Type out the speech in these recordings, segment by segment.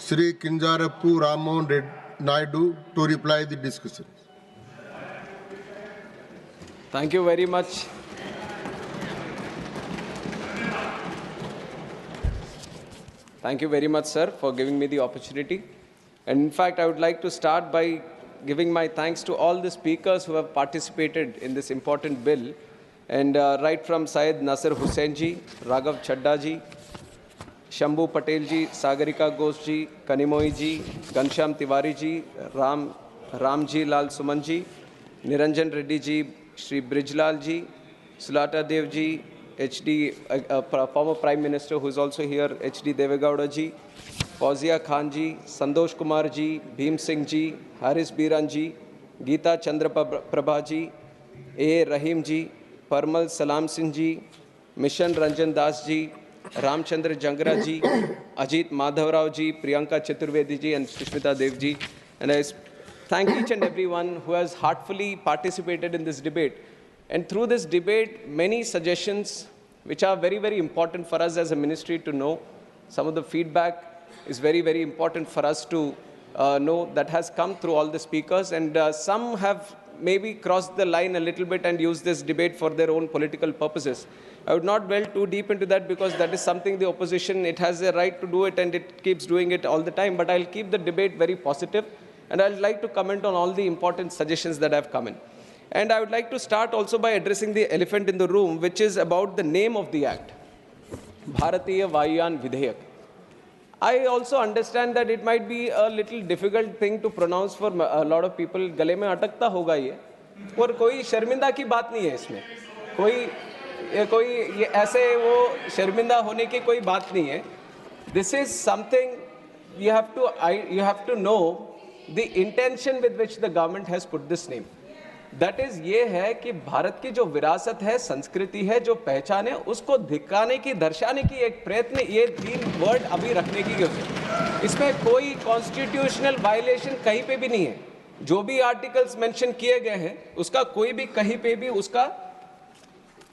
Sri Kinjarapu Rammohan Naidu to reply the discussion. Thank you very much. Thank you very much, sir, for giving me the opportunity. And in fact, I would like to start by giving my thanks to all the speakers who have participated in this important bill. And right from Syed Nasir Hussain ji, Raghav Chadda ji, Shambhu Patel ji, Sagarika Ghosh ji, Kanimoy ji, Ghanshyam Tiwari ji, Ramji Lal Suman ji, Niranjan Reddy ji, Shri Brijlal ji, Sulata Dev ji, HD, former Prime Minister who is also here, HD Devegowda ji, Fauzia Khan ji, Santosh Kumar ji, Bhim Singh ji, Haris Biran ji, Geeta Chandra Prabha ji, A. Rahim ji, Parmal Salam Singh ji, Mission Ranjan Das ji, Ramchandra Jangra ji, Ajit Madhavrao ji, Priyanka Chaturvedi ji and Sushmita Dev ji. And I thank each and everyone who has heartfully participated in this debate. And through this debate, many suggestions which are very, very important for us as a ministry to know. Some of the feedback is very, very important for us to know that has come through all the speakers. And some have maybe crossed the line a little bit and used this debate for their own political purposes. I would not delve too deep into that because that is something the opposition, it has a right to do it and it keeps doing it all the time. But I'll keep the debate very positive and I'd like to comment on all the important suggestions that have come in. And I would like to start also by addressing the elephant in the room, which is about the name of the act, Bharatiya Vayuyan Vidhayak. I also understand that it might be a little difficult thing to pronounce for a lot of people. गले में अटकता होगा ये, और कोई शर्मिंदा की बात नहीं है इसमें. कोई ये ऐसे वो शर्मिंदा होने की कोई बात नहीं है. This is something you have to know the intention with which the government has put this name. That is ये है कि भारत की जो विरासत है, संस्कृति है, जो पहचान है, उसको दिखाने की, दर्शाने की एक प्रयत्न ये 3 वर्ड अभी रखने की है. इसमें कोई कॉन्स्टिट्यूशनल वायलेशन कहीं पे भी नहीं है. जो भी आर्टिकल्स मेंशन किए गए हैं, उसका कोई भी कहीं पे भी उसका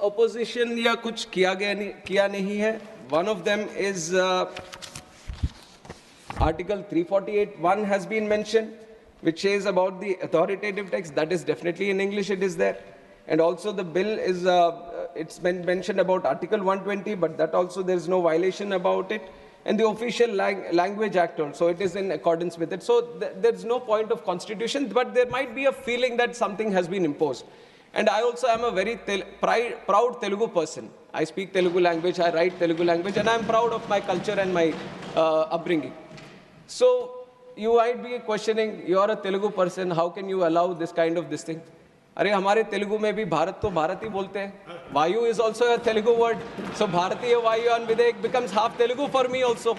ऑपोजिशन या कुछ किया नहीं है. One of them is Article 348(1) has been mentioned, which says about the authoritative text. That is definitely in English, it is there. And also the bill is, it's been mentioned about Article 120, but that also there is no violation about it. And the official language act also, it is in accordance with it. So there is no point of constitution, but there might be a feeling that something has been imposed. And I also am a very proud Telugu person. I speak Telugu language, I write Telugu language, and I am proud of my culture and my upbringing. So you might be questioning, you are a Telugu person, how can you allow this kind of this thing? अरे हमारे तेलुगु में भी भारत तो भारत ही बोलते हैं. वायु is also a Telugu word. So Bharatiya Vayuyan Vidhayak becomes half Telugu for me also.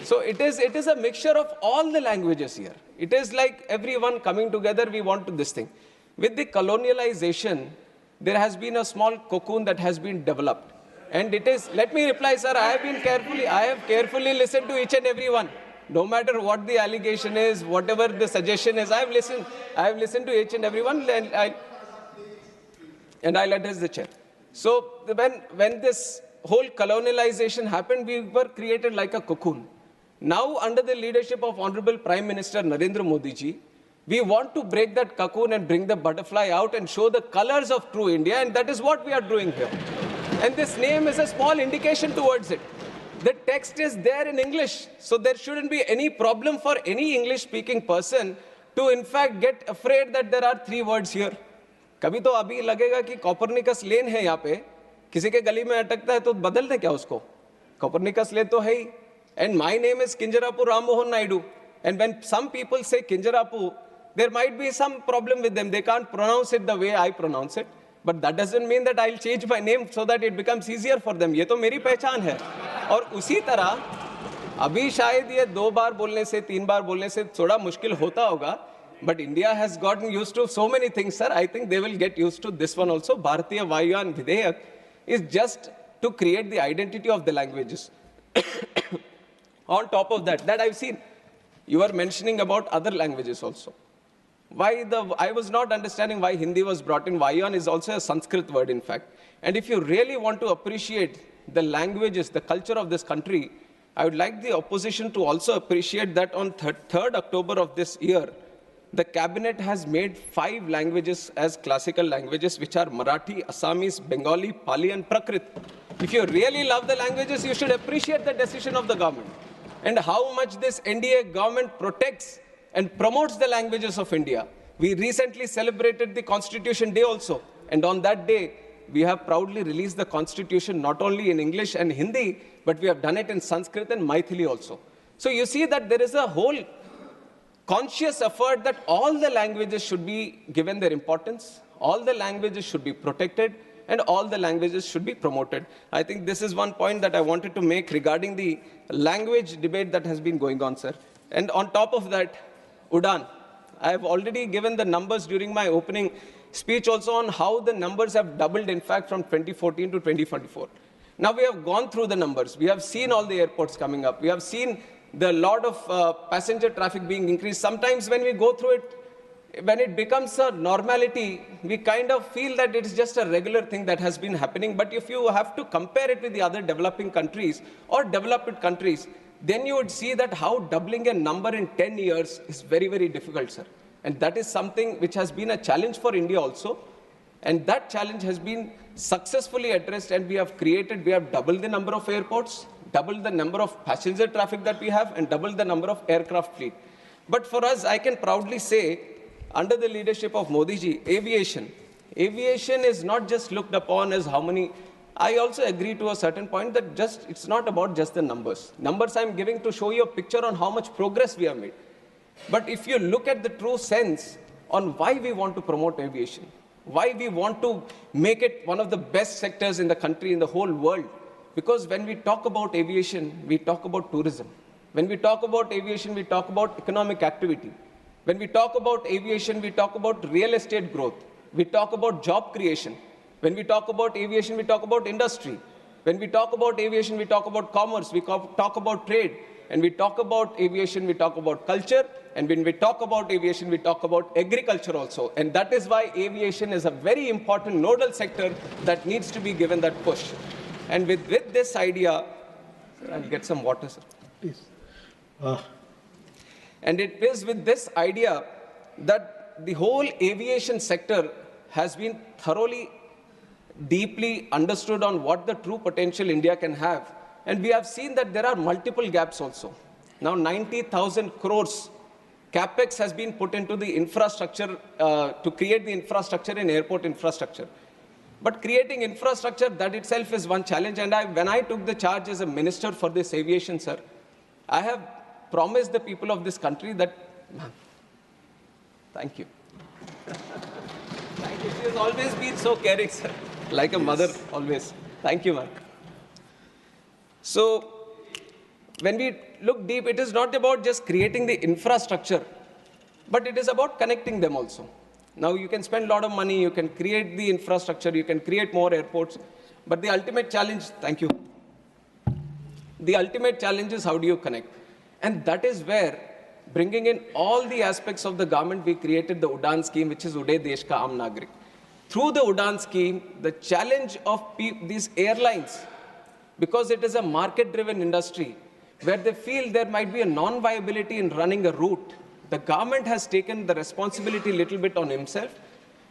So it is a mixture of all the languages here. It is like everyone coming together, we want to this thing. With the colonialization, there has been a small cocoon that has been developed. And it is, let me reply, sir, I have carefully listened to each and every one. No matter what the allegation is, whatever the suggestion is, I have listened to each and every one, and I'll address the chair. So when this whole colonialization happened, we were created like a cocoon. Now, under the leadership of Honorable Prime Minister Narendra Modi ji, we want to break that cocoon and bring the butterfly out and show the colors of true India, and that is what we are doing here. And this name is a small indication towards it. The text is there in English, so there shouldn't be any problem for any English-speaking person to, in fact, get afraid that there are 3 words here. कभी तो अभी लगेगा कि Copernicus lane है यहाँ पे, किसी के गली में अटकता है तो बदल दे क्या उसको? कॉपरनिकस लेन तो है ही. And my name is Kinjarapu Rammohan Naidu. And when some people say Kinjarapu, there might be some problem with them. They can't pronounce it the way I pronounce it. But that doesn't mean that I'll change my name so that it becomes easier for them. ये तो मेरी पहचान है. और उसी तरह अभी शायद ये 2 बार बोलने से 3 बार बोलने से थोड़ा मुश्किल होता होगा. But India has gotten used to so many things, sir. I think they will get used to this one also. Bharatiya Vayuyan Vidhayak is just to create the identity of the languages. On top of that I've seen, you are mentioning about other languages also. I was not understanding why Hindi was brought in. Vayuyan is also a Sanskrit word, in fact. And if you really want to appreciate the languages, the culture of this country, I would like the opposition to also appreciate that on 3rd October of this year, the cabinet has made 5 languages as classical languages, which are Marathi, Assamese, Bengali, Pali, and Prakrit. If you really love the languages, you should appreciate the decision of the government and how much this NDA government protects and promotes the languages of India. We recently celebrated the Constitution Day also, and on that day, we have proudly released the Constitution not only in English and Hindi, but we have done it in Sanskrit and Maithili also. So you see that there is a whole conscious effort that all the languages should be given their importance, all the languages should be protected, and all the languages should be promoted. I think this is one point that I wanted to make regarding the language debate that has been going on, sir. And on top of that, Udan. I have already given the numbers during my opening speech also on how the numbers have doubled, in fact, from 2014 to 2024. Now we have gone through the numbers. We have seen all the airports coming up. We have seen the lot of passenger traffic being increased. Sometimes when we go through it, when it becomes a normality, we kind of feel that it's just a regular thing that has been happening. But if you have to compare it with the other developing countries or developed countries, then you would see that how doubling a number in 10 years is very, very difficult, sir. And that is something which has been a challenge for India also. And that challenge has been successfully addressed, and we have doubled the number of airports, doubled the number of passenger traffic that we have, and doubled the number of aircraft fleet. But for us, I can proudly say, under the leadership of Modi ji, aviation is not just looked upon as how many. I also agree to a certain point that it's not about just the numbers. Numbers I'm giving to show you a picture on how much progress we have made. But if you look at the true sense on why we want to promote aviation, why we want to make it one of the best sectors in the country, in the whole world, because when we talk about aviation, we talk about tourism. When we talk about aviation, we talk about economic activity. When we talk about aviation, we talk about real estate growth. We talk about job creation. When we talk about aviation, we talk about industry. When we talk about aviation, we talk about commerce. We talk about trade. And we talk about aviation, we talk about culture. And when we talk about aviation, we talk about agriculture also. And that is why aviation is a very important nodal sector that needs to be given that push. And with this idea, I'll get some water, sir. Please. And it is with this idea that the whole aviation sector has been thoroughly, deeply understood on what the true potential India can have. And we have seen that there are multiple gaps also. Now 90,000 crores capex has been put into the infrastructure to create the infrastructure in airport infrastructure. But creating infrastructure, that itself is one challenge. And when I took the charge as a minister for this aviation, sir, I have promised the people of this country that, ma'am, thank you. Thank you. She has always been so caring, sir. Like a mother, always. Thank you, ma'am. So, when we look deep, it is not about just creating the infrastructure, but it is about connecting them also. Now, you can spend a lot of money, you can create the infrastructure, you can create more airports, but the ultimate challenge, thank you, the ultimate challenge is how do you connect? And that is where, bringing in all the aspects of the government, we created the Udan scheme, which is Uday Desh Ka Aam Nagrik. Through the Udan scheme, the challenge of these airlines, because it is a market-driven industry, where they feel there might be a non-viability in running a route, the government has taken the responsibility a little bit on himself,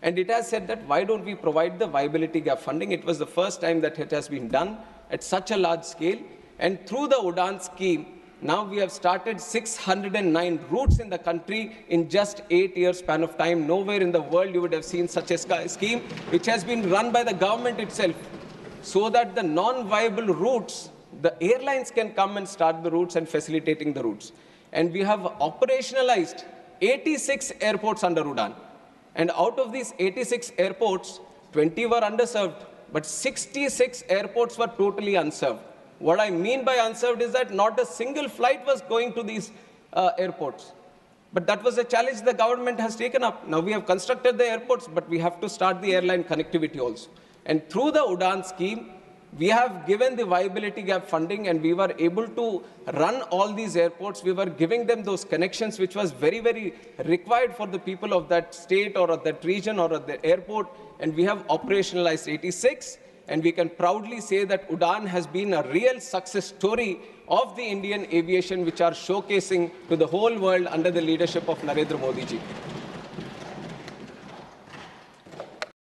and it has said that why don't we provide the viability gap funding? It was the first time that it has been done at such a large scale. And through the Udan scheme, now we have started 609 routes in the country in just 8 years span of time. Nowhere in the world you would have seen such a scheme, which has been run by the government itself, so that the non-viable routes, the airlines can come and start the routes and facilitating the routes. And we have operationalized 86 airports under Udan. And out of these 86 airports, 20 were underserved, but 66 airports were totally unserved. What I mean by unserved is that not a single flight was going to these airports. But that was a challenge the government has taken up. Now we have constructed the airports, but we have to start the airline connectivity also. And through the Udan scheme, we have given the viability gap funding, and we were able to run all these airports. We were giving them those connections, which was very, very required for the people of that state or of that region or of the airport. And we have operationalized 86. and we can proudly say that Udan has been a real success story of the Indian aviation, which are showcasing to the whole world under the leadership of Narendra Modi ji.